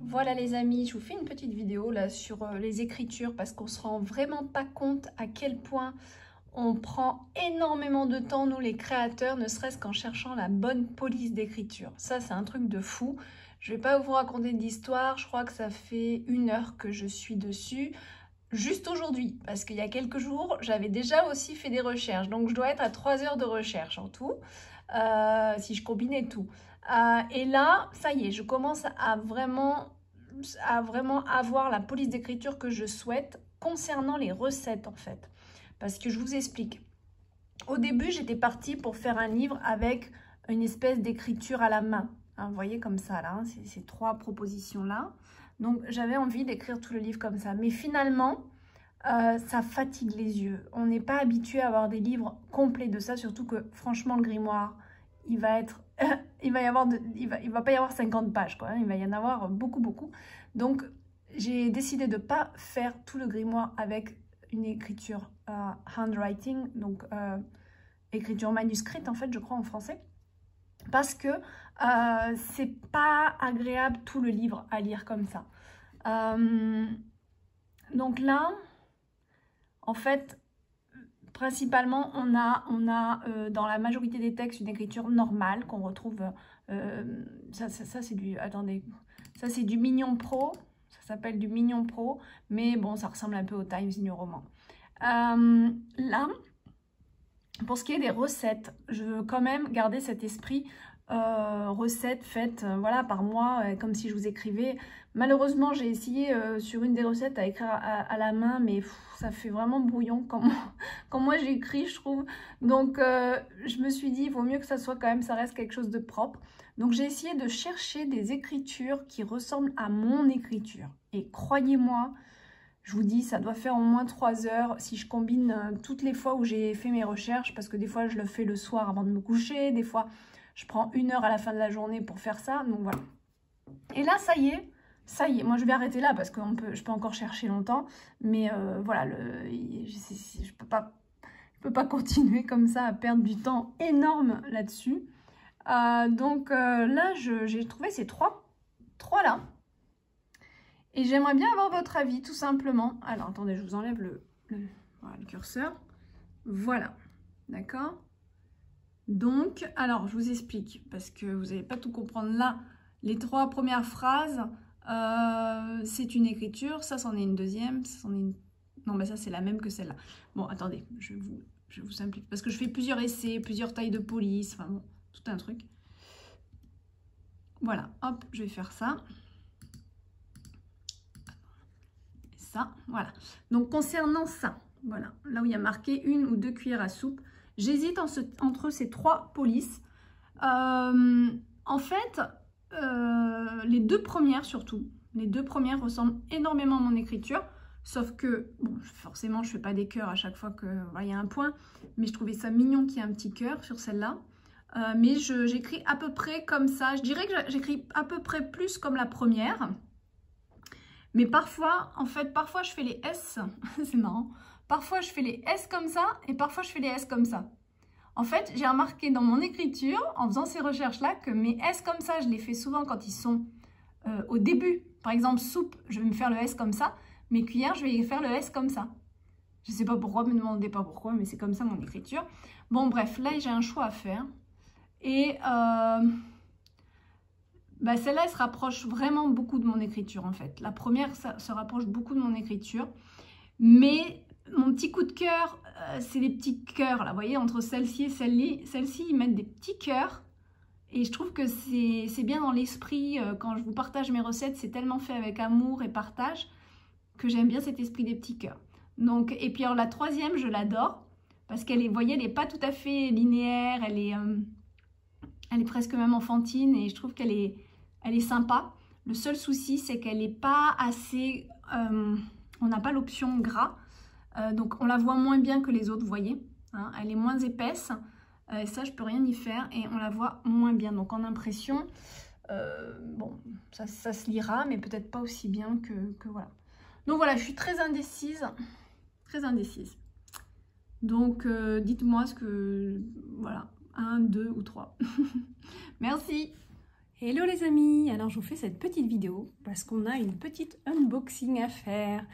Voilà les amis, je vous fais une petite vidéo là sur les écritures parce qu'on se rend vraiment pas compte à quel point on prend énormément de temps, nous les créateurs, ne serait-ce qu'en cherchant la bonne police d'écriture. Ça, c'est un truc de fou. Je vais pas vous raconter d'histoire, je crois que ça fait 1 heure que je suis dessus. Juste aujourd'hui, parce qu'il y a quelques jours, j'avais déjà aussi fait des recherches. Donc, je dois être à 3 heures de recherche en tout, si je combinais tout. Et là, ça y est, je commence à vraiment avoir la police d'écriture que je souhaite concernant les recettes, en fait. Parce que je vous explique. Au début, j'étais partie pour faire un livre avec une espèce d'écriture à la main. Hein, vous voyez comme ça, là, hein, ces 3 propositions-là. Donc, j'avais envie d'écrire tout le livre comme ça. Mais finalement, ça fatigue les yeux. On n'est pas habitué à avoir des livres complets de ça, surtout que, franchement, le grimoire, il va être... il va pas y avoir 50 pages, quoi. Hein, il va y en avoir beaucoup, beaucoup. Donc, j'ai décidé de ne pas faire tout le grimoire avec une écriture handwriting, donc écriture manuscrite, en fait, je crois, en français. Parce que c'est pas agréable tout le livre à lire comme ça. Donc là, en fait, principalement, on a dans la majorité des textes une écriture normale qu'on retrouve. Ça c'est du... Attendez, ça c'est du Mignon Pro. Ça s'appelle du Mignon Pro, mais bon, ça ressemble un peu au Times New Roman. Là, pour ce qui est des recettes, je veux quand même garder cet esprit recettes faites voilà, par moi, comme si je vous écrivais. Malheureusement, j'ai essayé sur une des recettes à écrire à la main, mais ça fait vraiment brouillon quand moi j'écris, je trouve. Donc, je me suis dit, il vaut mieux que ça soit quand même, ça reste quelque chose de propre. Donc, j'ai essayé de chercher des écritures qui ressemblent à mon écriture. Et croyez-moi, je vous dis, ça doit faire au moins 3 heures si je combine toutes les fois où j'ai fait mes recherches, parce que des fois, je le fais le soir avant de me coucher, des fois, je prends 1 heure à la fin de la journée pour faire ça, donc voilà. Et là, ça y est, moi je vais arrêter là parce que je peux encore chercher longtemps, mais voilà, je peux pas continuer comme ça à perdre du temps énorme là-dessus. Donc là, j'ai trouvé ces trois là. Et j'aimerais bien avoir votre avis, tout simplement. Alors, attendez, je vous enlève voilà, le curseur. Voilà, d'accord? Donc, alors, je vous explique, parce que vous n'allez pas tout comprendre là. Les 3 premières phrases, c'est une écriture. Ça, c'en est une deuxième. Ça, c'en est une... Non, mais ça, c'est la même que celle-là. Bon, attendez, je vous simplifie. Parce que je fais plusieurs essais, plusieurs tailles de police. Enfin, bon, tout un truc. Voilà, hop, je vais faire ça. Ça, voilà. Donc, concernant ça, voilà, là où il y a marqué 1 ou 2 cuillères à soupe, j'hésite entre ces 3 polices. En fait, les 2 premières surtout, les 2 premières ressemblent énormément à mon écriture, sauf que, bon, forcément, je ne fais pas des cœurs à chaque fois qu'il y a un point, mais je trouvais ça mignon qu'il y ait un petit cœur sur celle-là. Mais j'écris à peu près comme ça. Je dirais que j'écris à peu près plus comme la première. Mais parfois, en fait, parfois je fais les S, c'est marrant, parfois je fais les S comme ça et parfois je fais les S comme ça. En fait, j'ai remarqué dans mon écriture, en faisant ces recherches-là, que mes S comme ça, je les fais souvent quand ils sont au début. Par exemple, soupe, je vais me faire le S comme ça, mes cuillères, je vais faire le S comme ça. Je ne sais pas pourquoi, ne me demandez pas pourquoi, mais c'est comme ça mon écriture. Bon, bref, là, j'ai un choix à faire. Et... bah, celle-là, elle se rapproche vraiment beaucoup de mon écriture, en fait. La première, ça se rapproche beaucoup de mon écriture. Mais mon petit coup de cœur, c'est les petits cœurs, là. Vous voyez, entre celle-ci et celle-ci, ils mettent des petits cœurs. Et je trouve que c'est bien dans l'esprit. Quand je vous partage mes recettes, c'est tellement fait avec amour et partage que j'aime bien cet esprit des petits cœurs. Donc, et puis, alors, la troisième, je l'adore. Parce qu'elle est, vous voyez, elle n'est pas tout à fait linéaire. Elle est presque même enfantine. Et je trouve qu'elle est... Elle est sympa. Le seul souci, c'est qu'elle n'est pas assez... on n'a pas l'option gras. Donc, on la voit moins bien que les autres, vous voyez. Hein, elle est moins épaisse. Et ça, je peux rien y faire. Et on la voit moins bien. Donc, en impression, bon, ça se lira, mais peut-être pas aussi bien que voilà. Donc, voilà, je suis très indécise. Très indécise. Donc, dites-moi ce que... Voilà, 1, 2 ou 3. Merci. Hello les amis, alors je vous fais cette petite vidéo parce qu'on a une petite unboxing à faire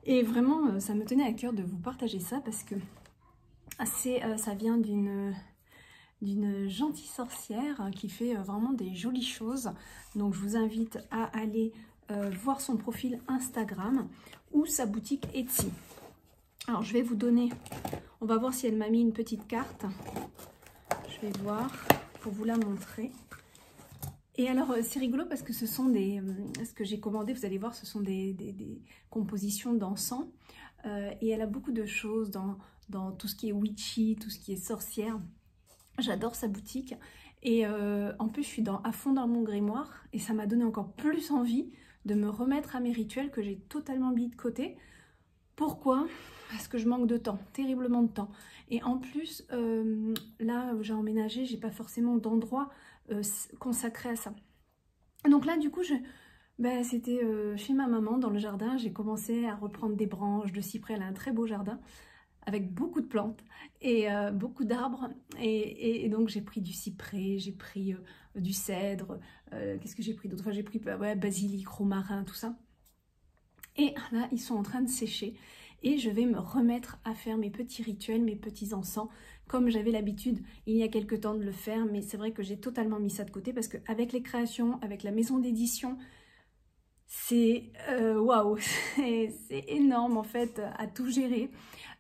et vraiment ça me tenait à cœur de vous partager ça parce que ça vient d'une gentille sorcière qui fait vraiment des jolies choses. Donc je vous invite à aller voir son profil Instagram ou sa boutique Etsy. Alors je vais vous donner, on va voir si elle m'a mis une petite carte, je vais voir pour vous la montrer. Et alors, c'est rigolo parce que ce sont ce que j'ai commandé, vous allez voir, ce sont des compositions d'encens. Et elle a beaucoup de choses dans tout ce qui est witchy, tout ce qui est sorcière. J'adore sa boutique. Et en plus, je suis à fond dans mon grimoire. Et ça m'a donné encore plus envie de me remettre à mes rituels que j'ai totalement mis de côté. Pourquoi? Parce que je manque de temps, terriblement de temps. Et en plus, là, j'ai emménagé, j'ai pas forcément d'endroit consacré à ça. Donc là, du coup, c'était chez ma maman dans le jardin. J'ai commencé à reprendre des branches de cyprès. Elle a un très beau jardin avec beaucoup de plantes et beaucoup d'arbres. Et donc, j'ai pris du cyprès, j'ai pris du cèdre. Qu'est-ce que j'ai pris d'autre? Enfin, j'ai pris basilic, romarin, tout ça. Et là, ils sont en train de sécher. Et je vais me remettre à faire mes petits rituels, mes petits encens, comme j'avais l'habitude il y a quelques temps de le faire. Mais c'est vrai que j'ai totalement mis ça de côté parce qu'avec les créations, avec la maison d'édition, c'est waouh, c'est énorme en fait à tout gérer.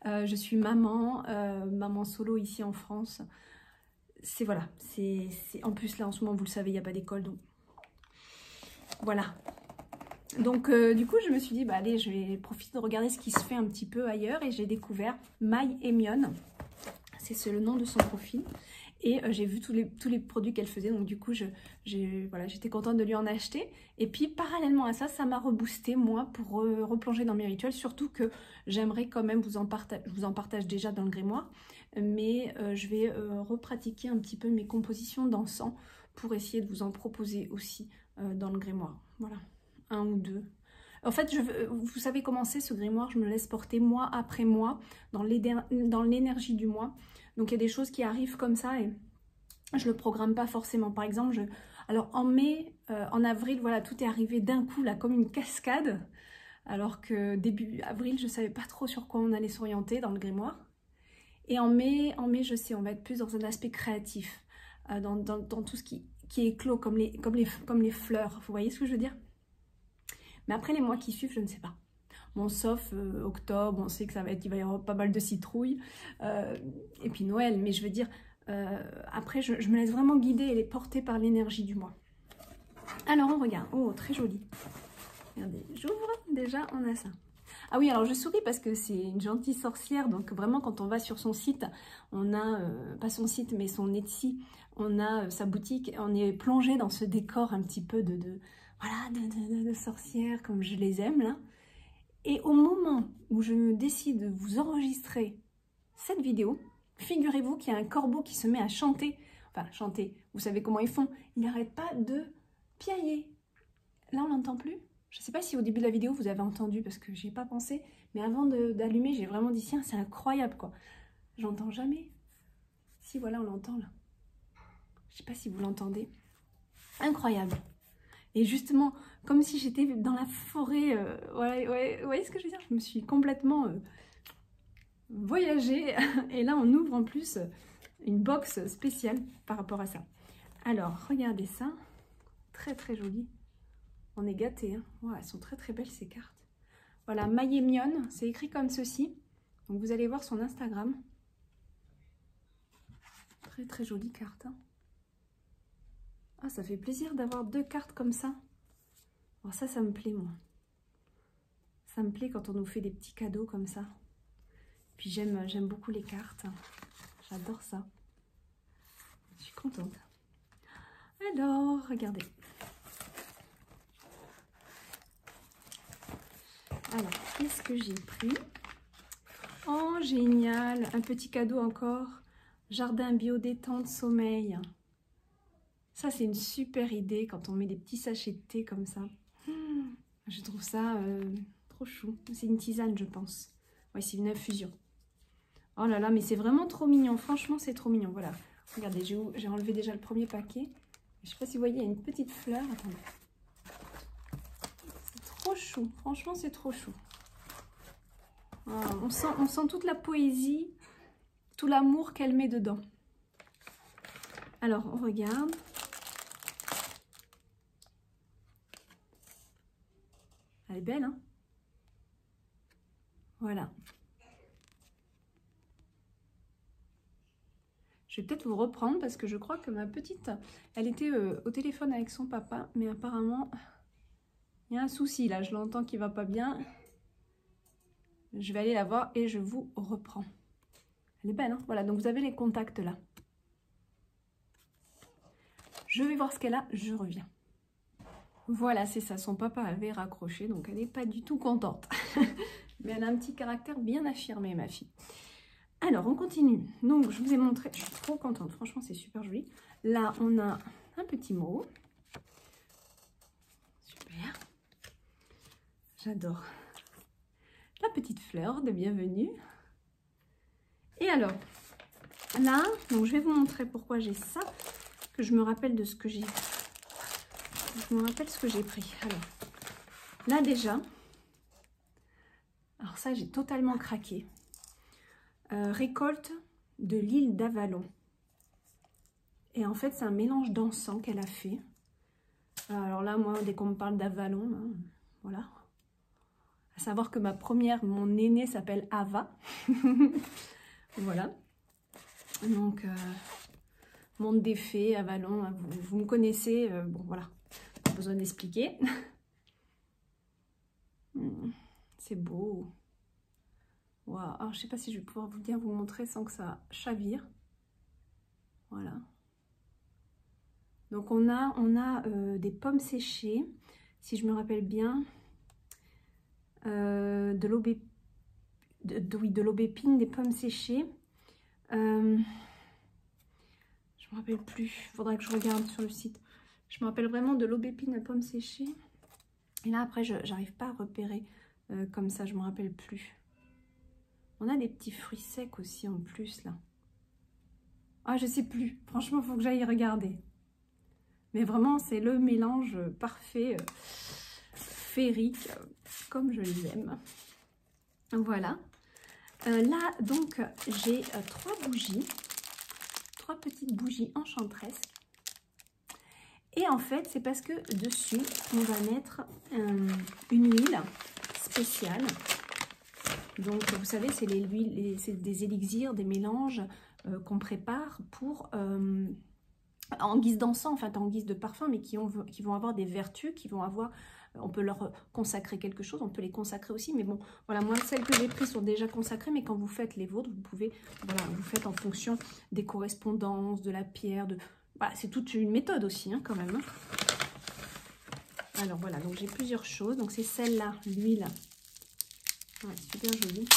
Je suis maman, maman solo ici en France. C'est voilà, en plus là en ce moment, vous le savez, il n'y a pas d'école, donc voilà. Donc du coup je me suis dit bah allez, je vais profiter de regarder ce qui se fait un petit peu ailleurs et j'ai découvert My et Mion, c'est le nom de son profil et j'ai vu tous les produits qu'elle faisait, donc du coup j'étais contente de lui en acheter. Et puis parallèlement à ça, ça m'a reboosté moi pour replonger dans mes rituels, surtout que j'aimerais quand même je vous en partage déjà dans le grimoire, mais je vais repratiquer un petit peu mes compositions d'encens pour essayer de vous en proposer aussi dans le grimoire, voilà. Un ou deux. En fait, vous savez comment c'est ce grimoire, je me laisse porter mois après mois dans l'énergie du mois. Donc il y a des choses qui arrivent comme ça et je le programme pas forcément. Par exemple, alors en mai, en avril, voilà, tout est arrivé d'un coup là comme une cascade. Alors que début avril, je savais pas trop sur quoi on allait s'orienter dans le grimoire. Et en mai, je sais, on va être plus dans un aspect créatif, dans tout ce qui éclot comme les fleurs. Vous voyez ce que je veux dire? Mais après les mois qui suivent, je ne sais pas. Bon, sauf octobre, on sait que il va y avoir pas mal de citrouilles. Et puis Noël, mais je veux dire, après je me laisse vraiment guider et porter par l'énergie du mois. Alors on regarde, oh très joli. Regardez, j'ouvre, déjà on a ça. Ah oui, alors je souris parce que c'est une gentille sorcière, donc vraiment quand on va sur son site, on a, pas son site mais son Etsy, on a sa boutique, on est plongé dans ce décor un petit peu de sorcières comme je les aime là. Et au moment où je décide de vous enregistrer cette vidéo, figurez-vous qu'il y a un corbeau qui se met à chanter. Enfin, chanter, vous savez comment ils font, il n'arrête pas de piailler. Là, on l'entend plus. Je ne sais pas si au début de la vidéo, vous avez entendu parce que j'ai pas pensé. Mais avant d'allumer, j'ai vraiment dit, tiens, c'est incroyable quoi. J'entends jamais. Si, voilà, on l'entend là. Je ne sais pas si vous l'entendez. Incroyable. Et justement, comme si j'étais dans la forêt, ouais, vous voyez ce que je veux dire? Je me suis complètement voyagée. Et là, on ouvre en plus une box spéciale par rapport à ça. Alors, regardez ça. Très, très joli. On est gâtés. Hein. Ouais, elles sont très, très belles, ces cartes. Voilà, My et Mion. C'est écrit comme ceci. Donc, vous allez voir son Instagram. Très, très jolie carte. Hein. Ah, ça fait plaisir d'avoir deux cartes comme ça. Alors ça me plaît, moi. Ça me plaît quand on nous fait des petits cadeaux comme ça. Puis j'aime beaucoup les cartes. J'adore ça. Je suis contente. Alors, regardez. Alors, qu'est-ce que j'ai pris? Oh, génial! Un petit cadeau encore. Jardin bio détente sommeil. Ça, c'est une super idée quand on met des petits sachets de thé comme ça. Je trouve ça trop chou. C'est une tisane, je pense. Ouais, c'est une infusion. Oh là là, mais c'est vraiment trop mignon. Franchement, c'est trop mignon. Voilà. Regardez, j'ai enlevé déjà le premier paquet. Je ne sais pas si vous voyez, il y a une petite fleur. Attendez. C'est trop chou. Franchement, c'est trop chou. Voilà, on sent toute la poésie, tout l'amour qu'elle met dedans. Alors, on regarde. Elle est belle, hein? Voilà. Je vais peut-être vous reprendre parce que je crois que ma petite, elle était au téléphone avec son papa, mais apparemment, il y a un souci là. Je l'entends qui va pas bien. Je vais aller la voir et je vous reprends. Elle est belle, hein? Voilà, donc vous avez les contacts là. Je vais voir ce qu'elle a, je reviens. Voilà, c'est ça, son papa avait raccroché, donc elle n'est pas du tout contente. Mais elle a un petit caractère bien affirmé, ma fille. Alors, on continue. Donc, je vous ai montré, je suis trop contente, franchement, c'est super joli. Là, on a un petit mot. Super. J'adore. La petite fleur de bienvenue. Et alors, là, donc je vais vous montrer pourquoi j'ai ça, que je me rappelle de ce que j'ai. Je me rappelle ce que j'ai pris. Alors, là déjà, alors ça, j'ai totalement craqué. Récolte de l'île d'Avalon. Et en fait, c'est un mélange d'encens qu'elle a fait. Alors là, moi, dès qu'on me parle d'Avalon, hein, voilà. À savoir que mon aînée s'appelle Ava. Voilà. Donc, monde des fées, Avalon, vous me connaissez. Bon, voilà. Pas besoin d'expliquer. C'est beau. Wow. Alors, je sais pas si je vais pouvoir vous montrer sans que ça chavire. Voilà. Donc, on a des pommes séchées, si je me rappelle bien. De l'aubépine, des pommes séchées. Je me rappelle plus. Il faudrait que je regarde sur le site. Je me rappelle vraiment de l'aubépine à pommes séchées. Et là, après, je n'arrive pas à repérer comme ça. Je me rappelle plus. On a des petits fruits secs aussi en plus, là. Ah, je sais plus. Franchement, il faut que j'aille regarder. Mais vraiment, c'est le mélange parfait, féerique, comme je les aime. Voilà. Là, donc, j'ai 3 bougies. 3 petites bougies enchanteresques. Et en fait, c'est parce que dessus, on va mettre une huile spéciale. Donc, vous savez, c'est des élixirs, des mélanges qu'on prépare pour, en guise d'encens, en fait, en guise de parfum, mais qui vont avoir des vertus, qui vont avoir, on peut leur consacrer quelque chose, on peut les consacrer aussi. Mais bon, voilà, moi, celles que j'ai prises sont déjà consacrées, mais quand vous faites les vôtres, vous pouvez, voilà, vous faites en fonction des correspondances, de la pierre, voilà, c'est toute une méthode aussi, hein, quand même. Hein. Alors, voilà, donc j'ai plusieurs choses. Donc, c'est celle-là, l'huile. Ouais, super jolie.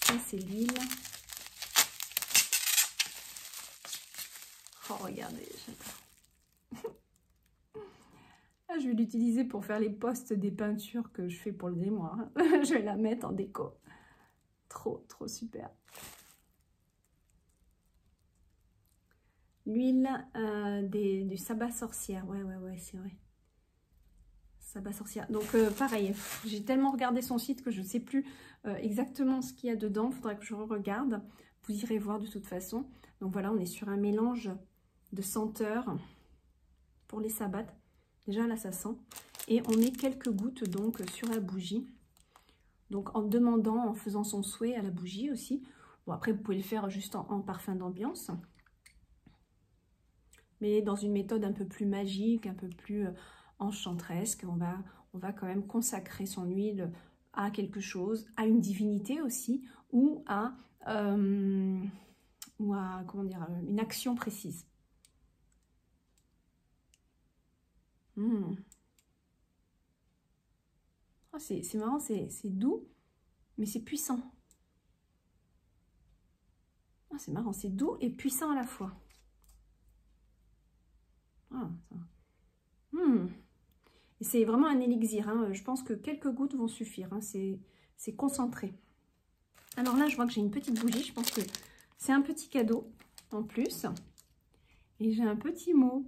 Ça, c'est l'huile. Oh, regardez, j'adore. Ah, je vais l'utiliser pour faire les postes des peintures que je fais pour le mémoire. Je vais la mettre en déco. Trop, trop super. L'huile du sabbat sorcière. Ouais, c'est vrai. Sabbat sorcière. Donc, pareil, j'ai tellement regardé son site que je ne sais plus exactement ce qu'il y a dedans. Il faudrait que je regarde. Vous irez voir de toute façon. Donc, voilà, on est sur un mélange de senteurs pour les sabbats. Déjà, là, ça sent. Et on met quelques gouttes, donc, sur la bougie. Donc, en demandant, en faisant son souhait à la bougie aussi. Bon, après, vous pouvez le faire juste en parfum d'ambiance. Mais dans une méthode un peu plus magique, un peu plus enchanteresque, on va quand même consacrer son huile à quelque chose, à une divinité aussi, ou à comment dire, une action précise. Oh, c'est marrant, c'est doux, mais c'est puissant. Oh, c'est marrant, c'est doux et puissant à la fois. Ah, et c'est vraiment un élixir, hein. Je pense que quelques gouttes vont suffire, hein. C'est concentré. Alors là, je vois que j'ai une petite bougie. Je pense que c'est un petit cadeau en plus. Et j'ai un petit mot.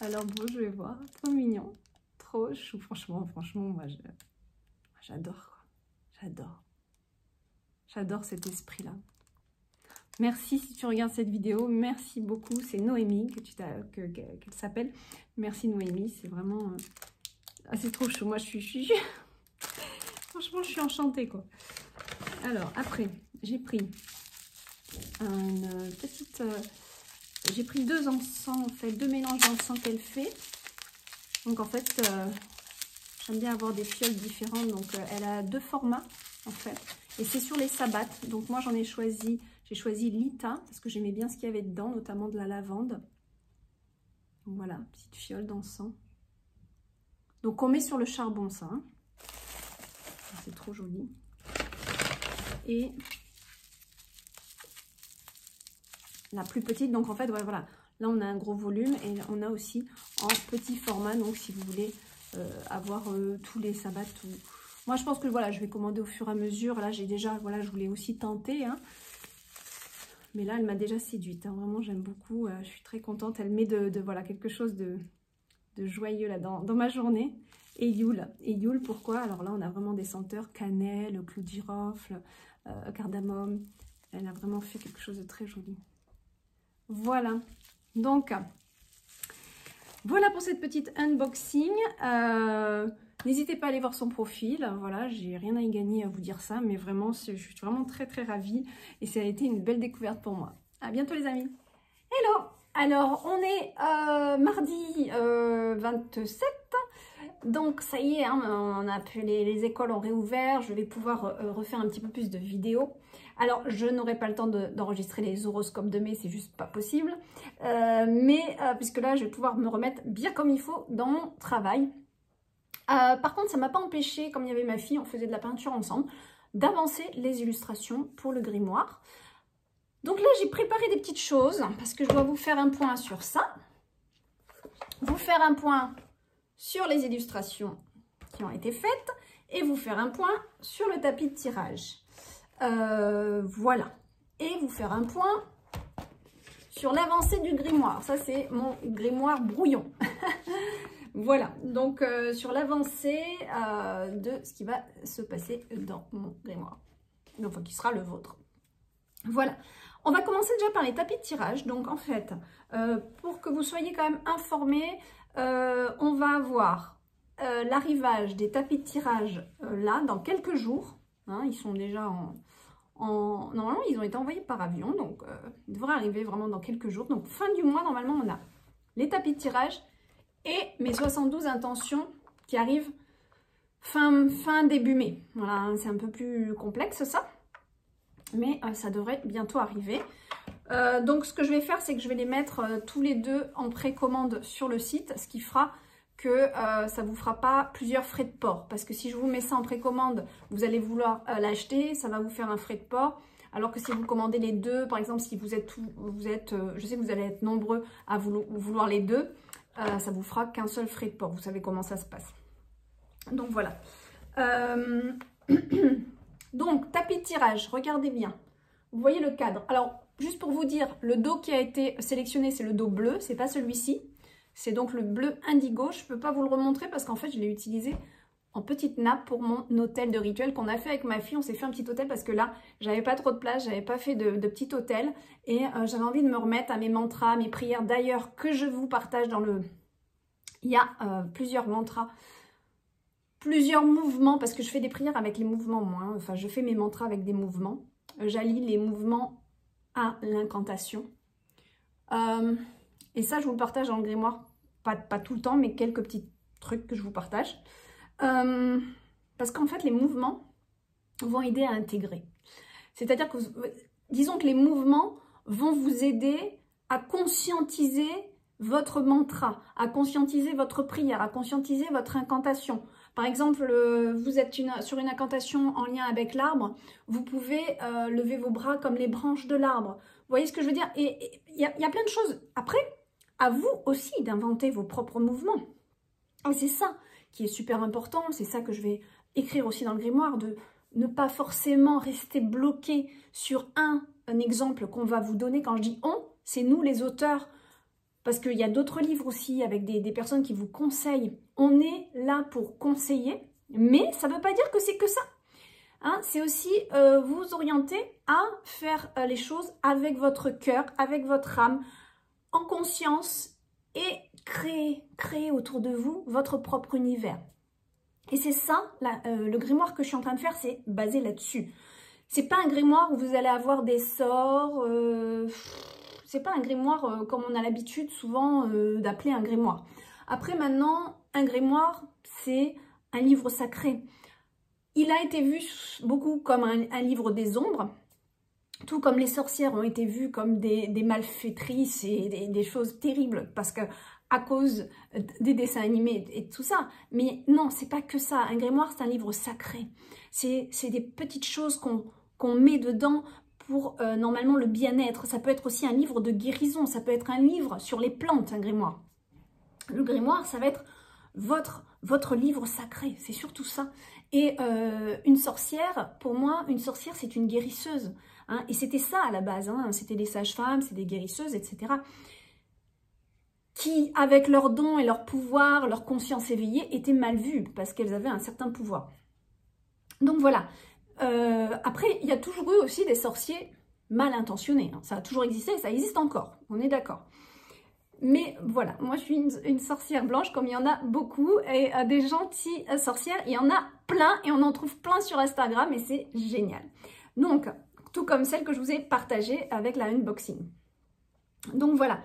Alors bon, je vais voir. Trop mignon. Trop chou. Franchement, moi, j'adore. J'adore. J'adore cet esprit-là. Merci si tu regardes cette vidéo. Merci beaucoup. C'est Noémie qu'elle s'appelle. Merci Noémie. C'est vraiment... c'est trop chaud. Moi, je suis... Franchement, je suis enchantée, quoi. Alors, après, j'ai pris une petite... j'ai pris 2 encens, en fait, 2 mélanges d'encens qu'elle fait. Donc, en fait, j'aime bien avoir des fioles différentes. Donc, elle a 2 formats, en fait. Et c'est sur les sabbats. Donc, moi, j'ai choisi Lita, parce que j'aimais bien ce qu'il y avait dedans, notamment de la lavande. Donc, voilà, petite fiole d'encens. Donc, on met sur le charbon, ça. Hein. C'est trop joli. Et la plus petite, donc en fait, ouais, voilà. Là, on a un gros volume et on a aussi en petit format. Donc, si vous voulez avoir tous les sabbats. Moi, je pense que voilà, je vais commander au fur et à mesure. Là, j'ai déjà, voilà, je voulais aussi tenter. Hein. Mais là, elle m'a déjà séduite. Hein. Vraiment, j'aime beaucoup. Je suis très contente. Elle met voilà, quelque chose de joyeux là dans ma journée. Et Yule, pourquoi? Alors là, on a vraiment des senteurs cannelle, clou de girofle, cardamome. Elle a vraiment fait quelque chose de très joli. Voilà. Donc, voilà pour cette petite unboxing. N'hésitez pas à aller voir son profil. Voilà, j'ai rien à y gagner à vous dire ça, mais vraiment, je suis vraiment très très ravie. Et ça a été une belle découverte pour moi. À bientôt les amis. Hello! Alors, on est mardi 27. Donc ça y est, hein, on a pu, les écoles ont réouvert, je vais pouvoir refaire un petit peu plus de vidéos. Alors je n'aurai pas le temps d'enregistrer les horoscopes de mai, c'est juste pas possible. Puisque là je vais pouvoir me remettre bien comme il faut dans mon travail. Par contre ça ne m'a pas empêché, comme il y avait ma fille, on faisait de la peinture ensemble, d'avancer les illustrations pour le grimoire. Donc là j'ai préparé des petites choses, parce que je dois vous faire un point sur ça. Vous faire un point sur les illustrations qui ont été faites et vous faire un point sur le tapis de tirage. Voilà. Et vous faire un point sur l'avancée du grimoire. Ça, c'est mon grimoire brouillon. Voilà. Donc, sur l'avancée de ce qui va se passer dans mon grimoire. Enfin, qui sera le vôtre. Voilà. On va commencer déjà par les tapis de tirage. Donc, en fait, pour que vous soyez quand même informés, on va avoir l'arrivage des tapis de tirage là, dans quelques jours. Hein, ils sont déjà normalement, ils ont été envoyés par avion, donc ils devraient arriver vraiment dans quelques jours. Donc, fin du mois, normalement, on a les tapis de tirage et mes 72 intentions qui arrivent fin début mai. Voilà, hein, c'est un peu plus complexe, ça. Mais ça devrait bientôt arriver. Donc, ce que je vais faire, c'est que je vais les mettre tous les deux en précommande sur le site, ce qui fera que ça ne vous fera pas plusieurs frais de port. Parce que si je vous mets ça en précommande, vous allez vouloir l'acheter, ça va vous faire un frais de port. Alors que si vous commandez les deux, par exemple, si je sais que vous allez être nombreux à vouloir les deux, ça vous fera qu'un seul frais de port. Vous savez comment ça se passe. Donc, voilà. Donc, tapis de tirage, regardez bien. Vous voyez le cadre. Alors, juste pour vous dire, le dos qui a été sélectionné, c'est le dos bleu, c'est pas celui-ci. C'est donc le bleu indigo. Je ne peux pas vous le remontrer parce qu'en fait, je l'ai utilisé en petite nappe pour mon hôtel de rituel qu'on a fait avec ma fille. On s'est fait un petit hôtel parce que là, j'avais pas trop de place, j'avais pas fait de petit hôtel. Et j'avais envie de me remettre à mes mantras, à mes prières. D'ailleurs, que je vous partage dans le... Il y a plusieurs mantras, plusieurs mouvements, parce que je fais des prières avec les mouvements, moi. Hein. Enfin, je fais mes mantras avec des mouvements. J'allie les mouvements à l'incantation. Et ça, je vous le partage dans le grimoire. Pas tout le temps, mais quelques petits trucs que je vous partage. Parce qu'en fait, les mouvements vont aider à intégrer. C'est-à-dire que, disons que les mouvements vont vous aider à conscientiser votre mantra, à conscientiser votre prière, à conscientiser votre incantation. Par exemple, vous êtes sur une incantation en lien avec l'arbre, vous pouvez lever vos bras comme les branches de l'arbre. Vous voyez ce que je veux dire? Et il y a plein de choses. Après, à vous aussi d'inventer vos propres mouvements. Et c'est ça qui est super important, c'est ça que je vais écrire aussi dans le grimoire, ne pas forcément rester bloqué sur un exemple qu'on va vous donner. Quand je dis on, c'est nous les auteurs, parce qu'il y a d'autres livres aussi avec des personnes qui vous conseillent. On est là pour conseiller, mais ça ne veut pas dire que c'est que ça. Hein, c'est aussi vous orienter à faire les choses avec votre cœur, avec votre âme, en conscience, et créer autour de vous votre propre univers. Et c'est ça, le grimoire que je suis en train de faire, c'est basé là-dessus. C'est pas un grimoire où vous allez avoir des sorts, c'est pas un grimoire comme on a l'habitude souvent d'appeler un grimoire. Après maintenant, un grimoire, c'est un livre sacré. Il a été vu beaucoup comme un livre des ombres, tout comme les sorcières ont été vues comme des malfaitrices et des choses terribles, parce que à cause des dessins animés et tout ça. Mais non, c'est pas que ça. Un grimoire, c'est un livre sacré. C'est des petites choses qu'on met dedans pour normalement le bien-être. Ça peut être aussi un livre de guérison, ça peut être un livre sur les plantes, un grimoire. Le grimoire, ça va être votre livre sacré, c'est surtout ça. Et une sorcière, pour moi, une sorcière, c'est une guérisseuse. Hein, et c'était ça à la base, hein, c'était des sages-femmes, c'est des guérisseuses, etc. Qui, avec leurs dons et leurs pouvoirs, leur conscience éveillée, étaient mal vues parce qu'elles avaient un certain pouvoir. Donc voilà. Après, il y a toujours eu aussi des sorciers mal intentionnés. Hein. Ça a toujours existé, ça existe encore, on est d'accord. Mais voilà, moi je suis une sorcière blanche comme il y en a beaucoup, et des gentilles sorcières, il y en a plein et on en trouve plein sur Instagram et c'est génial. Donc, tout comme celle que je vous ai partagée avec la unboxing. Donc voilà,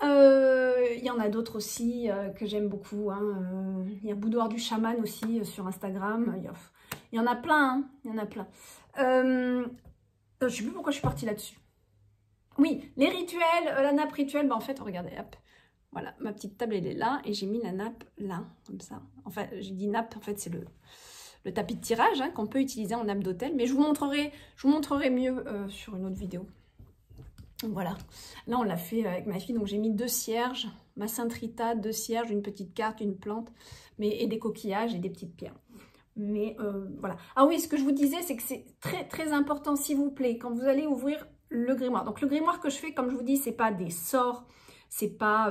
il y en a d'autres aussi que j'aime beaucoup. Hein. Il y a Boudoir du chaman aussi sur Instagram, il y en a plein, hein. Il y en a plein. Je ne sais plus pourquoi je suis partie là-dessus. Oui, les rituels, la nappe rituelle, bah en fait, regardez, hop, voilà, ma petite table, elle est là, et j'ai mis la nappe là, comme ça. Enfin, j'ai dit nappe, en fait, c'est le tapis de tirage hein, qu'on peut utiliser en nappe d'hôtel, mais je vous montrerai mieux sur une autre vidéo. Voilà, là, on l'a fait avec ma fille, donc j'ai mis 2 cierges, ma Sainte Rita, 2 cierges, une petite carte, une plante, et des coquillages et des petites pierres. Mais voilà. Ah oui, ce que je vous disais, c'est que c'est très, très important, s'il vous plaît, quand vous allez ouvrir le grimoire. Donc le grimoire que je fais, comme je vous dis, c'est pas des sorts, c'est pas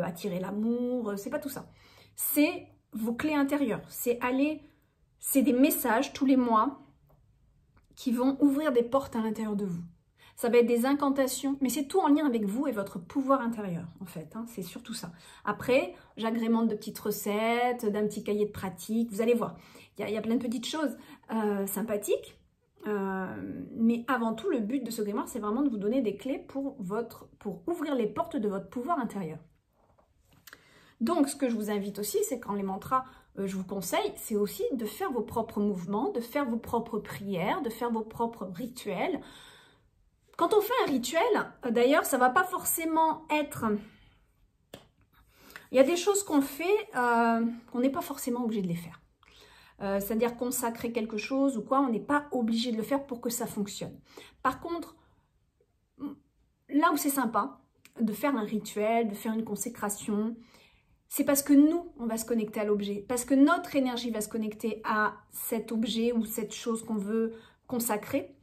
attirer l'amour, c'est pas tout ça. C'est vos clés intérieures. C'est des messages tous les mois qui vont ouvrir des portes à l'intérieur de vous. Ça va être des incantations, mais c'est tout en lien avec vous et votre pouvoir intérieur, en fait. Hein, c'est surtout ça. Après, j'agrémente de petites recettes, d'un petit cahier de pratique. Vous allez voir, il y a plein de petites choses sympathiques. Mais avant tout, le but de ce grimoire, c'est vraiment de vous donner des clés pour ouvrir les portes de votre pouvoir intérieur. Donc, ce que je vous invite aussi, c'est quand les mantras, je vous conseille, c'est aussi de faire vos propres mouvements, de faire vos propres prières, de faire vos propres rituels. Quand on fait un rituel, d'ailleurs, ça ne va pas forcément être... Il y a des choses qu'on fait, qu'on n'est pas forcément obligé de les faire. C'est-à-dire consacrer quelque chose ou quoi, on n'est pas obligé de le faire pour que ça fonctionne. Par contre, là où c'est sympa de faire un rituel, de faire une consécration, c'est parce que nous, on va se connecter à l'objet, parce que notre énergie va se connecter à cet objet ou cette chose qu'on veut consacrer,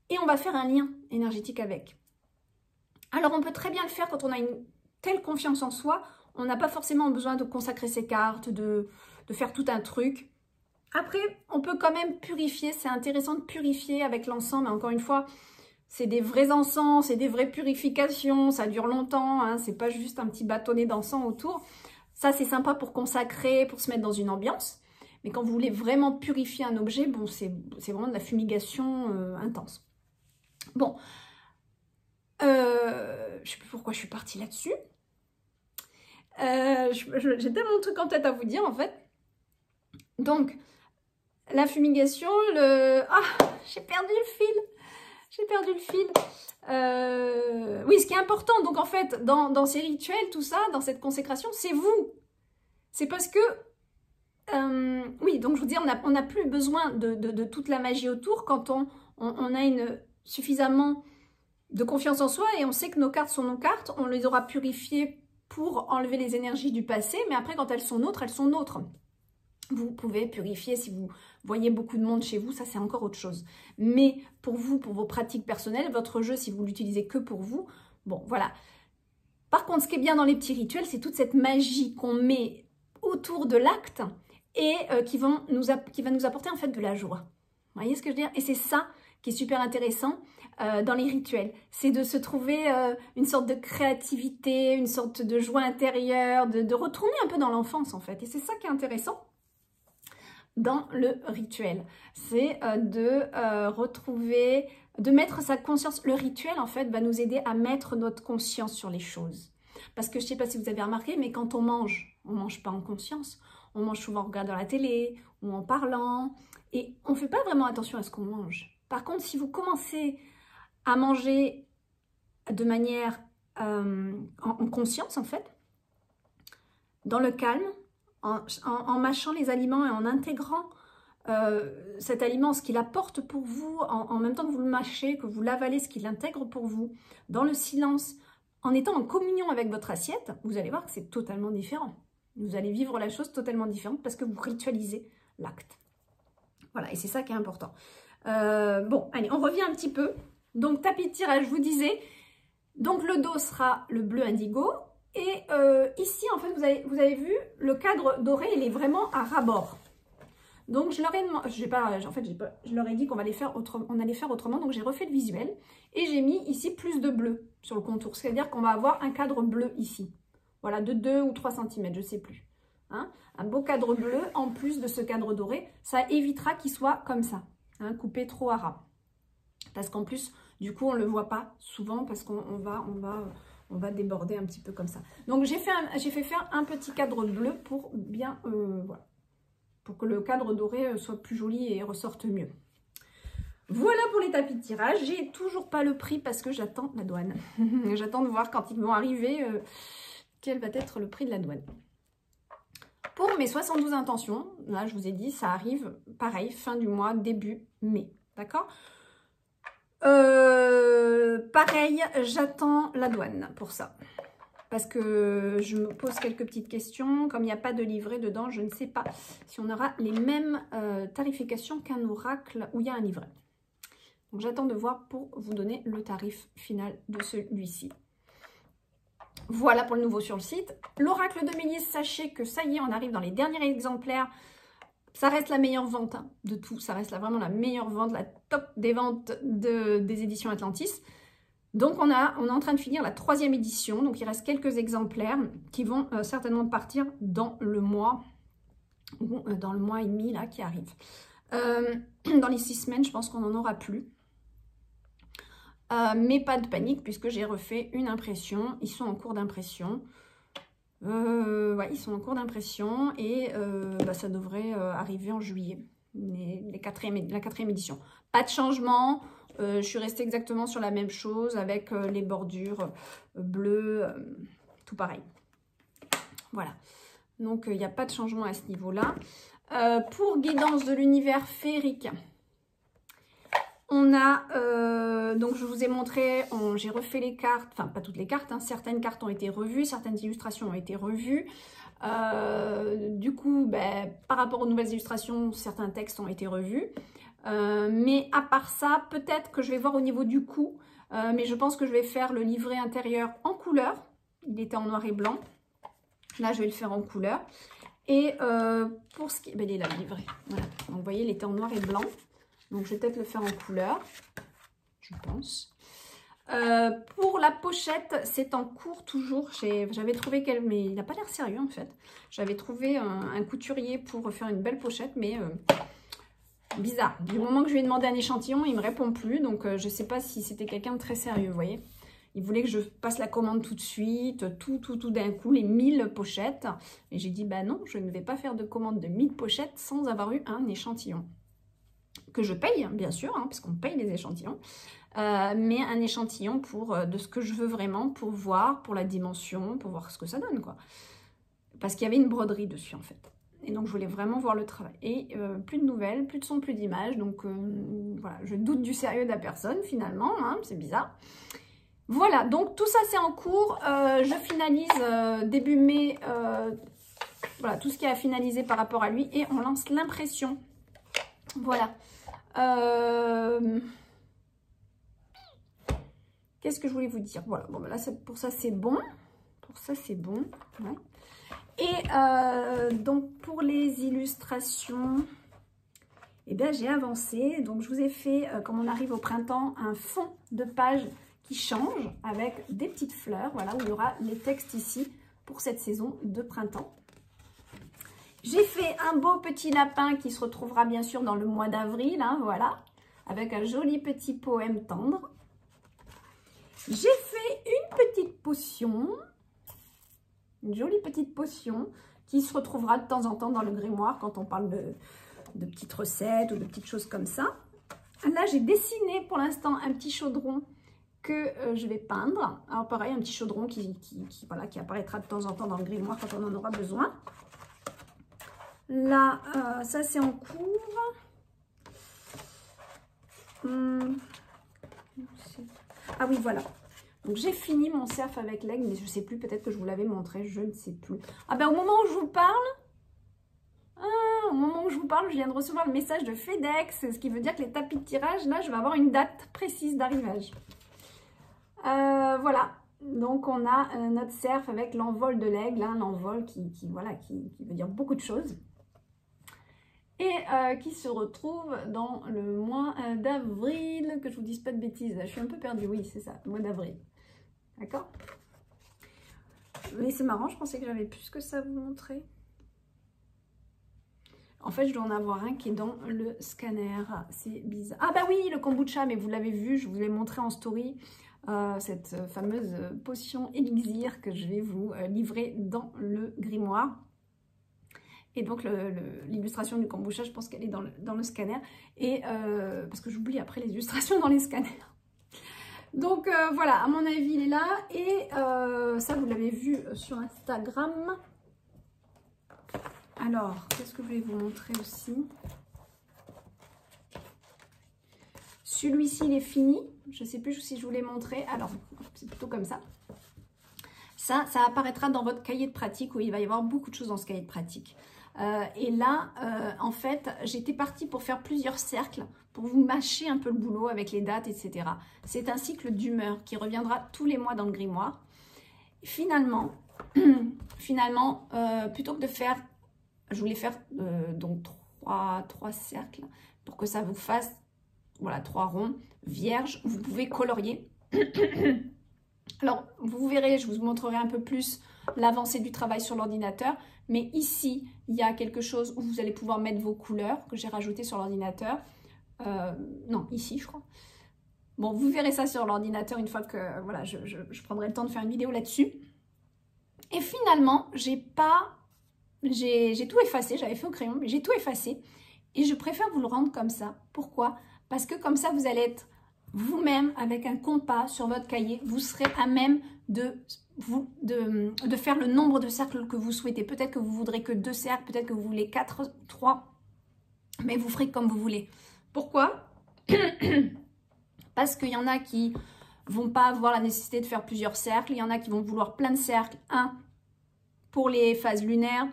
et on va faire un lien énergétique avec. Alors on peut très bien le faire quand on a une telle confiance en soi, on n'a pas forcément besoin de consacrer ses cartes, de faire tout un truc. Après, on peut quand même purifier, c'est intéressant de purifier avec l'encens, mais encore une fois, c'est des vrais encens, c'est des vraies purifications, ça dure longtemps, hein, c'est pas juste un petit bâtonnet d'encens autour. Ça, c'est sympa pour consacrer, pour se mettre dans une ambiance. Mais quand vous voulez vraiment purifier un objet, bon, c'est vraiment de la fumigation intense. Bon, je sais plus pourquoi je suis partie là-dessus. J'ai tellement de trucs en tête à vous dire, en fait. Donc... la fumigation, Ah, j'ai perdu le fil. J'ai perdu le fil. Oui, ce qui est important, donc en fait, dans ces rituels, tout ça, dans cette consécration, c'est vous. C'est parce que... oui, donc je vous dis, on n'a plus besoin de toute la magie autour quand on a suffisamment de confiance en soi et on sait que nos cartes sont nos cartes. On les aura purifiées pour enlever les énergies du passé, mais après, quand elles sont nôtres, elles sont nôtres. Vous pouvez purifier si vous voyez beaucoup de monde chez vous, ça c'est encore autre chose. Mais pour vous, pour vos pratiques personnelles, votre jeu, si vous l'utilisez que pour vous, bon voilà. Par contre, ce qui est bien dans les petits rituels, c'est toute cette magie qu'on met autour de l'acte et qui va nous apporter en fait de la joie. Vous voyez ce que je veux dire? Et c'est ça qui est super intéressant dans les rituels. C'est de se trouver une sorte de créativité, une sorte de joie intérieure, de retourner un peu dans l'enfance en fait. Et c'est ça qui est intéressant dans le rituel. C'est de retrouver, de mettre sa conscience. Le rituel en fait va nous aider à mettre notre conscience sur les choses. Parce que je ne sais pas si vous avez remarqué, mais quand on mange pas en conscience. On mange souvent en regardant la télé ou en parlant. Et on ne fait pas vraiment attention à ce qu'on mange. Par contre, si vous commencez à manger de manière en conscience, en fait, dans le calme, en mâchant les aliments et en intégrant cet aliment, ce qu'il apporte pour vous, en même temps que vous le mâchez, que vous l'avalez, ce qu'il intègre pour vous, dans le silence, en étant en communion avec votre assiette, vous allez voir que c'est totalement différent. Vous allez vivre la chose totalement différente parce que vous ritualisez l'acte. Voilà, et c'est ça qui est important. Bon, allez, on revient un petit peu. Donc, tapis de tirage, je vous disais. Donc, le dos sera le bleu indigo. Et ici, en fait, vous avez vu, le cadre doré, il est vraiment à ras-bord. Donc, je leur ai demandé, je leur ai dit qu'on allait faire autrement. Donc, j'ai refait le visuel. Et j'ai mis ici plus de bleu sur le contour. C'est-à-dire qu'on va avoir un cadre bleu ici. Voilà, de 2 ou 3 cm, je ne sais plus. Hein, un beau cadre bleu en plus de ce cadre doré. Ça évitera qu'il soit comme ça, hein, coupé trop à ras. Parce qu'en plus, du coup, on ne le voit pas souvent parce qu'on va déborder un petit peu comme ça. Donc, j'ai fait faire un petit cadre bleu pour bien, voilà, pour que le cadre doré soit plus joli et ressorte mieux. Voilà pour les tapis de tirage. J'ai toujours pas le prix parce que j'attends la douane. J'attends de voir quand ils vont arriver quel va être le prix de la douane. Pour mes 72 intentions, là je vous ai dit, ça arrive pareil, fin du mois, début mai. D'accord? Pareil, j'attends la douane pour ça. Parce que je me pose quelques petites questions. Comme il n'y a pas de livret dedans, je ne sais pas si on aura les mêmes tarifications qu'un oracle où il y a un livret. Donc j'attends de voir pour vous donner le tarif final de celui-ci. Voilà pour le nouveau sur le site. L'oracle de Méliès, sachez que ça y est, on arrive dans les derniers exemplaires. Ça reste la meilleure vente hein, de tout. Ça reste vraiment la meilleure vente, la top des ventes des éditions Atlantis. Donc on est en train de finir la 3e édition. Donc il reste quelques exemplaires qui vont certainement partir dans le mois ou dans le mois et demi là qui arrive. Dans les 6 semaines, je pense qu'on n'en aura plus. Mais pas de panique puisque j'ai refait une impression. Ils sont en cours d'impression. Ouais, ils sont en cours d'impression et ça devrait arriver en juillet. La 4e édition. Pas de changement. Je suis restée exactement sur la même chose avec les bordures bleues, tout pareil. Voilà. Donc, il n'y a pas de changement à ce niveau-là. Pour guidance de l'univers féerique, on a, donc je vous ai montré, j'ai refait les cartes, enfin pas toutes les cartes, hein, certaines cartes ont été revues, certaines illustrations ont été revues. Du coup, par rapport aux nouvelles illustrations, certains textes ont été revus. Mais à part ça, peut-être que je vais voir au niveau du cou, mais je pense que je vais faire le livret intérieur en couleur. Il était en noir et blanc. Là, je vais le faire en couleur. Et pour ce qui est... il est là, le livret. Voilà. Donc, vous voyez, il était en noir et blanc. Donc, je vais peut-être le faire en couleur, je pense. Pour la pochette, c'est en cours toujours. J'avais trouvé qu'elle... Mais il n'a pas l'air sérieux, en fait. J'avais trouvé un couturier pour faire une belle pochette, mais... bizarre. Du moment que je lui ai demandé un échantillon, il ne me répond plus. Donc, je ne sais pas si c'était quelqu'un de très sérieux, vous voyez. Il voulait que je passe la commande tout de suite, tout d'un coup, les 1000 pochettes. Et j'ai dit, bah non, je ne vais pas faire de commande de 1000 pochettes sans avoir eu un échantillon. Que je paye, bien sûr, hein, parce qu'on paye les échantillons. Mais un échantillon de ce que je veux vraiment, pour voir, pour la dimension, pour voir ce que ça donne, quoi. Parce qu'il y avait une broderie dessus, en fait. Et donc, je voulais vraiment voir le travail. Et plus de nouvelles, plus de sons, plus d'images. Donc, voilà, je doute du sérieux de la personne, finalement. Hein, c'est bizarre. Voilà, donc tout ça, c'est en cours. Je finalise début mai Voilà, tout ce qui est à finaliser par rapport à lui. Et on lance l'impression. Voilà. Qu'est-ce que je voulais vous dire? Voilà, bon, là, pour ça, c'est bon. Pour ça, c'est bon. Ouais. Et donc, pour les illustrations, eh bien, j'ai avancé. Donc, je vous ai fait, comme on arrive au printemps, un fond de page qui change avec des petites fleurs. Voilà, où il y aura les textes ici pour cette saison de printemps. J'ai fait un beau petit lapin qui se retrouvera bien sûr dans le mois d'avril. Hein, voilà, avec un joli petit poème tendre. J'ai fait une petite potion. Une jolie petite potion qui se retrouvera de temps en temps dans le grimoire quand on parle de petites recettes ou de petites choses comme ça. Là, j'ai dessiné pour l'instant un petit chaudron que je vais peindre. Alors pareil, un petit chaudron qui apparaîtra de temps en temps dans le grimoire quand on en aura besoin. Là, ça c'est en cours. Ah oui, voilà. Donc j'ai fini mon cerf avec l'aigle, mais je ne sais plus, peut-être que je vous l'avais montré, je ne sais plus. Ah ben au moment où je vous parle, je viens de recevoir le message de FedEx, ce qui veut dire que les tapis de tirage, là, je vais avoir une date précise d'arrivage. Voilà, donc on a notre cerf avec l'envol de l'aigle, hein, l'envol qui veut dire beaucoup de choses. Et qui se retrouve dans le mois d'avril, que je vous dise pas de bêtises, je suis un peu perdue, oui c'est ça, le mois d'avril. D'accord? Mais c'est marrant, je pensais que j'avais plus que ça à vous montrer. En fait, je dois en avoir un qui est dans le scanner. C'est bizarre. Ah bah oui, le kombucha, mais vous l'avez vu, je vous l'ai montré en story. Cette fameuse potion élixir que je vais vous livrer dans le grimoire. Et donc, l'illustration du kombucha, je pense qu'elle est dans le scanner. Et parce que j'oublie après les illustrations dans les scanners. Donc voilà, à mon avis, il est là. Et ça, vous l'avez vu sur Instagram. Alors, qu'est-ce que je voulais vous montrer aussi? Celui-ci, il est fini. Je ne sais plus si je vous l'ai montré. Alors, c'est plutôt comme ça. Ça apparaîtra dans votre cahier de pratique où il va y avoir beaucoup de choses dans ce cahier de pratique. Et là, en fait, j'étais partie pour faire plusieurs cercles, pour vous mâcher un peu le boulot avec les dates, etc. C'est un cycle d'humeur qui reviendra tous les mois dans le grimoire. Finalement, plutôt que de faire, je voulais faire donc trois cercles pour que ça vous fasse, voilà, 3 ronds vierges. Vous pouvez colorier. Alors, vous verrez, je vous montrerai un peu plus l'avancée du travail sur l'ordinateur. Mais ici, il y a quelque chose où vous allez pouvoir mettre vos couleurs que j'ai rajoutées sur l'ordinateur. Non, ici, je crois. Bon, vous verrez ça sur l'ordinateur une fois que voilà, je prendrai le temps de faire une vidéo là-dessus. Et finalement, j'ai tout effacé. J'avais fait au crayon, mais j'ai tout effacé. Et je préfère vous le rendre comme ça. Pourquoi? Parce que comme ça, vous allez être vous-même avec un compas sur votre cahier. Vous serez à même de faire le nombre de cercles que vous souhaitez. Peut-être que vous voudrez que 2 cercles, peut-être que vous voulez 4, 3, mais vous ferez comme vous voulez. Pourquoi? Parce qu'il y en a qui vont pas avoir la nécessité de faire plusieurs cercles, il y en a qui vont vouloir plein de cercles, un pour les phases lunaires,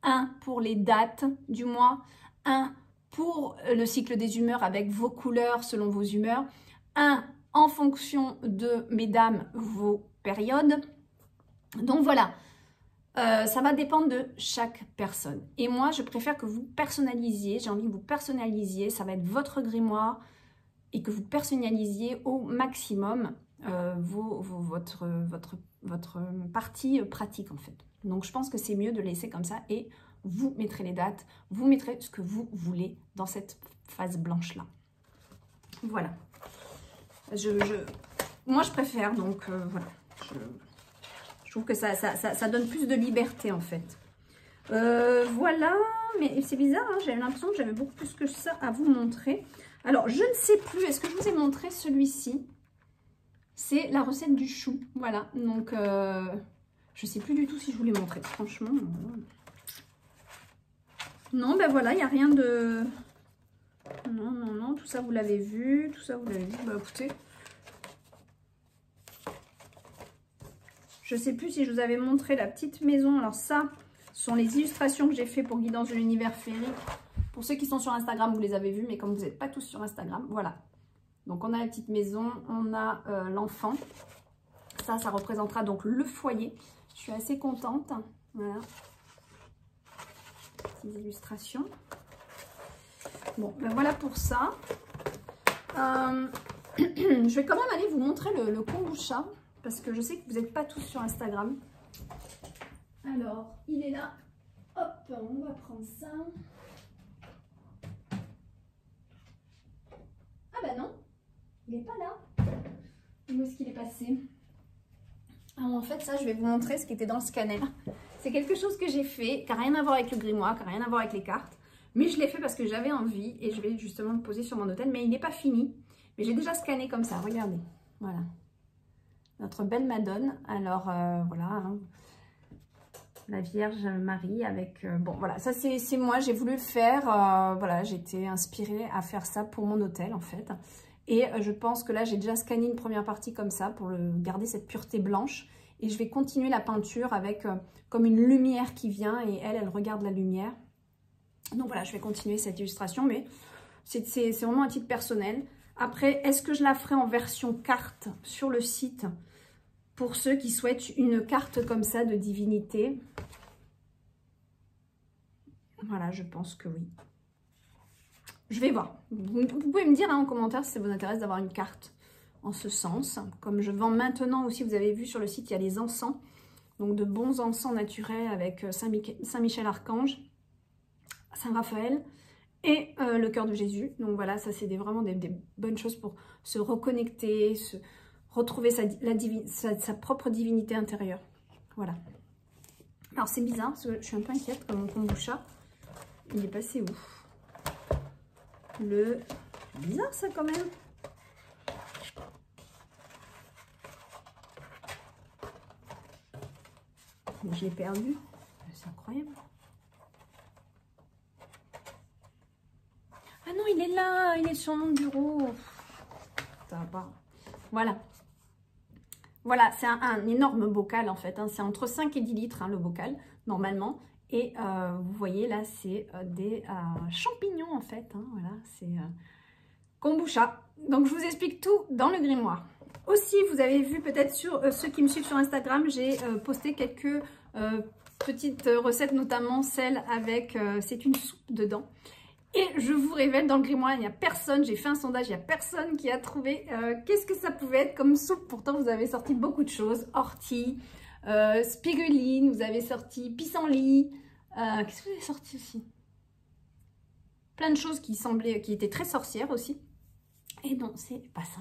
un pour les dates du mois, un pour le cycle des humeurs avec vos couleurs selon vos humeurs, un en fonction de, mesdames, vos périodes. Donc voilà, ça va dépendre de chaque personne. Et moi, je préfère que vous personnalisiez, j'ai envie que vous personnalisiez, ça va être votre grimoire, et que vous personnalisiez au maximum votre partie pratique en fait. Donc je pense que c'est mieux de laisser comme ça et vous mettrez les dates, vous mettrez ce que vous voulez dans cette phase blanche là. Voilà. Moi je préfère, donc voilà. Je trouve que ça donne plus de liberté en fait. Voilà, mais c'est bizarre, hein, j'avais l'impression que j'avais beaucoup plus que ça à vous montrer. Alors, je ne sais plus, est-ce que je vous ai montré celui-ci? C'est la recette du chou, voilà. Donc, je ne sais plus du tout si je vous l'ai montré, franchement. Non, ben voilà, il n'y a rien de... Non, tout ça vous l'avez vu, Bah écoutez, je ne sais plus si je vous avais montré la petite maison. Alors ça, Ce sont les illustrations que j'ai fait pour Guidance de l'univers féerique. Pour ceux qui sont sur Instagram, vous les avez vues, mais comme vous n'êtes pas tous sur Instagram, voilà. Donc on a la petite maison, on a l'enfant. Ça représentera donc le foyer. Je suis assez contente. Voilà. Petites illustrations. Bon, ben voilà pour ça. Je vais quand même aller vous montrer le kombucha. Parce que je sais que vous n'êtes pas tous sur Instagram. Alors, il est là. Hop, on va prendre ça. Ah bah non, il n'est pas là. Où est-ce qu'il est passé? Alors en fait, ça, je vais vous montrer ce qui était dans le scanner. C'est quelque chose que j'ai fait, qui n'a rien à voir avec le grimoire, qui n'a rien à voir avec les cartes. Mais je l'ai fait parce que j'avais envie et je vais justement le poser sur mon hôtel. Mais il n'est pas fini. Mais j'ai déjà scanné comme ça, regardez. Voilà. Notre belle Madone. Alors, voilà. Hein. La Vierge Marie avec... bon, voilà, ça c'est moi. J'ai voulu le faire. Voilà, j'étais inspirée à faire ça pour mon hôtel, en fait. Et je pense que là, j'ai déjà scanné une première partie comme ça pour garder cette pureté blanche. Et je vais continuer la peinture avec comme une lumière qui vient. Et elle regarde la lumière. Donc voilà, je vais continuer cette illustration. Mais c'est vraiment un titre personnel. Après, est-ce que je la ferai en version carte sur le site pour ceux qui souhaitent une carte comme ça de divinité? Voilà, je pense que oui. Je vais voir. Vous pouvez me dire hein, en commentaire si ça vous intéresse d'avoir une carte en ce sens. Comme je vends maintenant aussi, vous avez vu sur le site, il y a les encens. Donc de bons encens naturels avec Saint-Michel Archange, Saint-Raphaël et le cœur de Jésus. Donc voilà, ça c'est vraiment des bonnes choses pour se reconnecter, retrouver sa propre divinité intérieure. Voilà. Alors c'est bizarre, parce que je suis un peu inquiète comme mon kombucha. Il est passé où? C'est bizarre ça quand même. Je l'ai perdu. C'est incroyable. Ah non, il est là. Il est sur mon bureau. Ça va pas. Voilà. Voilà, c'est un énorme bocal en fait. Hein. C'est entre 5 et 10 litres hein, le bocal, normalement. Et vous voyez là, c'est des champignons en fait. Hein. Voilà, c'est kombucha. Donc je vous explique tout dans le grimoire. Aussi, vous avez vu peut-être sur ceux qui me suivent sur Instagram, j'ai posté quelques petites recettes, notamment celle avec, c'est une soupe dedans. Et je vous révèle, dans le grimoire, il n'y a personne, j'ai fait un sondage, il n'y a personne qui a trouvé qu'est-ce que ça pouvait être comme soupe. Pourtant, vous avez sorti beaucoup de choses, ortie, spiruline, vous avez sorti pissenlit. Qu'est-ce que vous avez sorti aussi? Plein de choses qui étaient très sorcières aussi. Et non, c'est pas ça.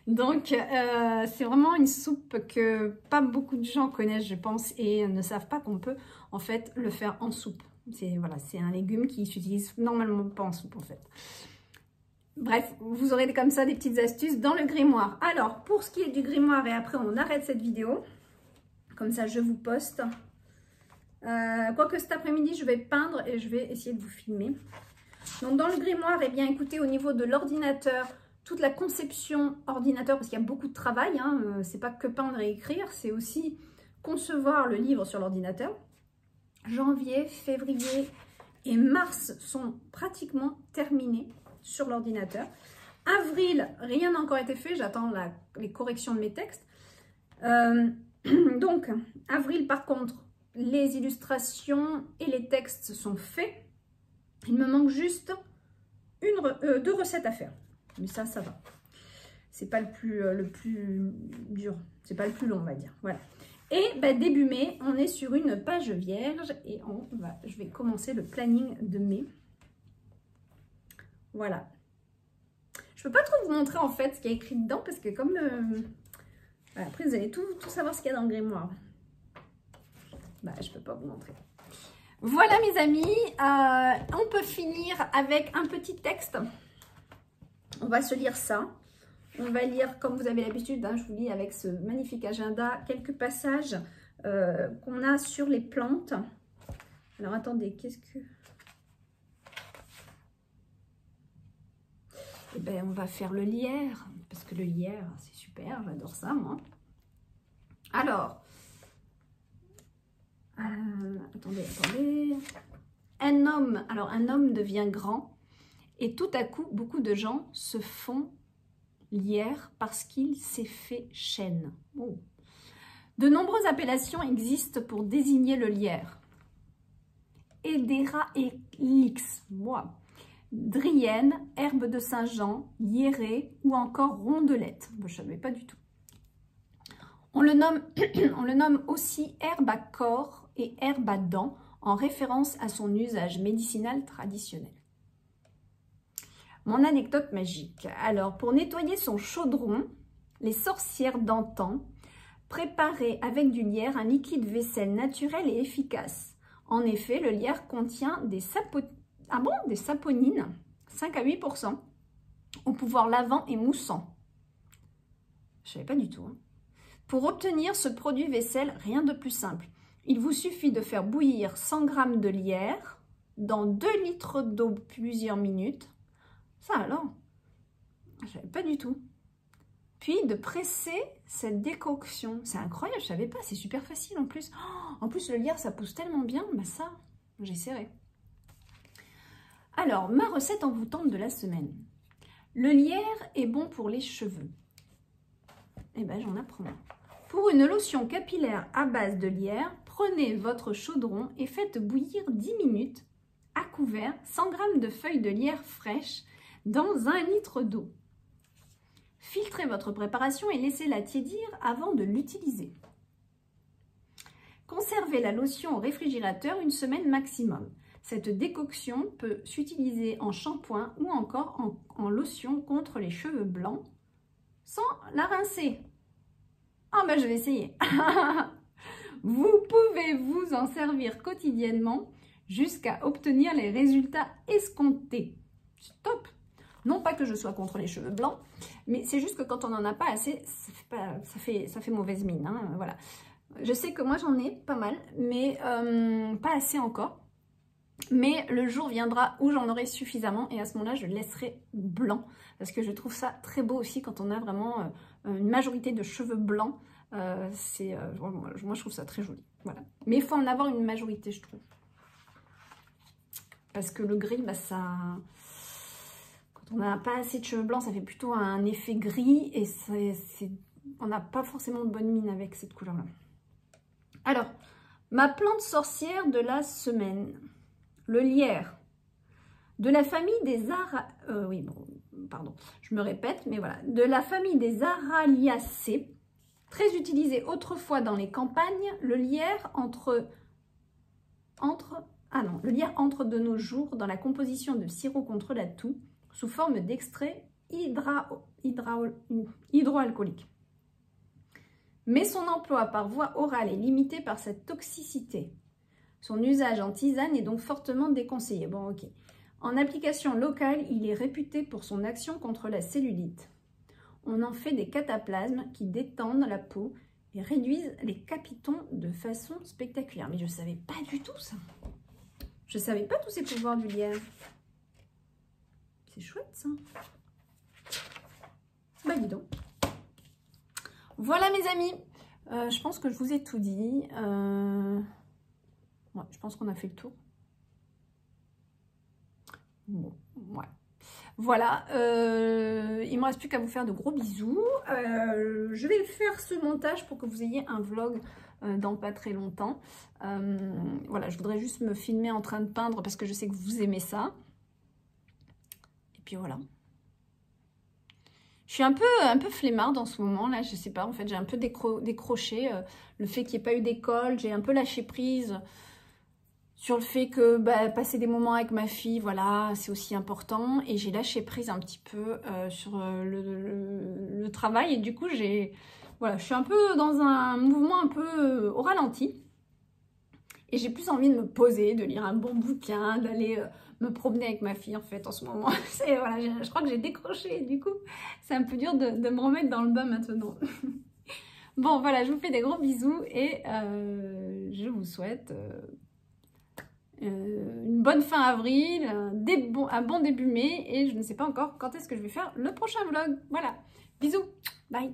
Donc, c'est vraiment une soupe que pas beaucoup de gens connaissent, je pense, et ne savent pas qu'on peut, en fait, le faire en soupe. Voilà, c'est un légume qui s'utilise normalement pas en soupe, en fait. Bref, vous aurez comme ça des petites astuces dans le grimoire. Alors, pour ce qui est du grimoire, et après, on arrête cette vidéo. Comme ça, je vous poste. Quoique cet après-midi, je vais peindre et je vais essayer de vous filmer. Donc, dans le grimoire, eh bien, écoutez, au niveau de l'ordinateur, toute la conception ordinateur, parce qu'il y a beaucoup de travail, hein, c'est pas que peindre et écrire, c'est aussi concevoir le livre sur l'ordinateur. Janvier, février et mars sont pratiquement terminés sur l'ordinateur. Avril, rien n'a encore été fait, j'attends les corrections de mes textes. Donc, avril, par contre, les illustrations et les textes sont faits. Il me manque juste 2 recettes à faire. Mais ça va. C'est pas le plus dur. C'est pas le plus long, on va dire. Voilà. Et bah, début mai, on est sur une page vierge et je vais commencer le planning de mai. Voilà. Je peux pas trop vous montrer en fait ce qu'il y a écrit dedans parce que comme... Voilà, après, vous allez tout savoir ce qu'il y a dans le grimoire. Bah, je peux pas vous montrer. Voilà mes amis, on peut finir avec un petit texte. On va se lire ça. On va lire, comme vous avez l'habitude, hein, je vous lis avec ce magnifique agenda, quelques passages qu'on a sur les plantes. Alors attendez, qu'est-ce que... Eh bien, on va faire le lierre, parce que le lierre, c'est super, j'adore ça, moi. Alors, Attendez. Un homme devient grand et tout à coup, beaucoup de gens se font lierre parce qu'il s'est fait chêne. Oh. De nombreuses appellations existent pour désigner le lierre. Edera elix, Drienne, herbe de Saint-Jean, lierrée ou encore rondelette. Je ne savais pas du tout. On le nomme aussi herbe à corps et herbe à dents en référence à son usage médicinal traditionnel. Mon anecdote magique. Alors, pour nettoyer son chaudron, les sorcières d'antan préparaient avec du lierre un liquide vaisselle naturel et efficace. En effet, le lierre contient des saponines, 5 à 8%, au pouvoir lavant et moussant. Je ne savais pas du tout. Pour obtenir ce produit vaisselle, rien de plus simple. Il vous suffit de faire bouillir 100 g de lierre dans 2 litres d'eau plusieurs minutes. Ça alors, je ne savais pas du tout. Puis de presser cette décoction. C'est incroyable, je ne savais pas, c'est super facile en plus. Oh, en plus, le lierre, ça pousse tellement bien. Bah ça, j'essaierai. Alors, ma recette envoûtante de la semaine. Le lierre est bon pour les cheveux. Eh bien, j'en apprends. Pour une lotion capillaire à base de lierre, prenez votre chaudron et faites bouillir 10 minutes à couvert 100 g de feuilles de lierre fraîches dans 1 litre d'eau. Filtrez votre préparation et laissez-la tiédir avant de l'utiliser. Conservez la lotion au réfrigérateur 1 semaine maximum. Cette décoction peut s'utiliser en shampoing ou encore en lotion contre les cheveux blancs sans la rincer. Ah ben je vais essayer. Vous pouvez vous en servir quotidiennement jusqu'à obtenir les résultats escomptés. C'est top. Non pas que je sois contre les cheveux blancs, mais c'est juste que quand on n'en a pas assez, ça fait mauvaise mine. Hein, voilà. Je sais que moi j'en ai pas mal, mais pas assez encore. Mais le jour viendra où j'en aurai suffisamment et à ce moment-là, je laisserai blanc. Parce que je trouve ça très beau aussi quand on a vraiment une majorité de cheveux blancs. Moi, je trouve ça très joli. Voilà. Mais il faut en avoir une majorité, je trouve. Parce que le gris, bah, ça... Quand on n'a pas assez de cheveux blancs, ça fait plutôt un effet gris. Et on n'a pas forcément de bonne mine avec cette couleur-là. Alors, ma plante sorcière de la semaine... Le lierre, de la famille des je me répète, mais voilà, de la famille des Araliacées, très utilisé autrefois dans les campagnes, le lierre entre de nos jours dans la composition de sirop contre la toux sous forme d'extrait hydroalcoolique. Mais son emploi par voie orale est limité par cette toxicité. Son usage en tisane est donc fortement déconseillé. Bon, ok. En application locale, il est réputé pour son action contre la cellulite. On en fait des cataplasmes qui détendent la peau et réduisent les capitons de façon spectaculaire. Mais je ne savais pas du tout ça. Je ne savais pas tous ces pouvoirs du lierre. C'est chouette ça. Bah dis donc. Voilà mes amis. Je pense que je vous ai tout dit. Ouais, je pense qu'on a fait le tour. Bon, ouais. Voilà, il ne me reste plus qu'à vous faire de gros bisous. Je vais faire ce montage pour que vous ayez un vlog dans pas très longtemps. Voilà, je voudrais juste me filmer en train de peindre parce que je sais que vous aimez ça. Et puis voilà. Je suis un peu flemmarde en ce moment, là, je sais pas, en fait, j'ai un peu décroché. Le fait qu'il n'y ait pas eu d'école, j'ai un peu lâché prise sur le fait que passer des moments avec ma fille, voilà, c'est aussi important. Et j'ai lâché prise un petit peu sur le travail. Et du coup, voilà, je suis un peu dans un mouvement un peu au ralenti. Et j'ai plus envie de me poser, de lire un bon bouquin, d'aller me promener avec ma fille, en fait, en ce moment. Voilà, je crois que j'ai décroché. Du coup, c'est un peu dur de me remettre dans le bain maintenant. Bon, voilà, je vous fais des gros bisous et je vous souhaite... une bonne fin avril, un bon début mai et je ne sais pas encore quand est-ce que je vais faire le prochain vlog. Voilà, bisous, bye.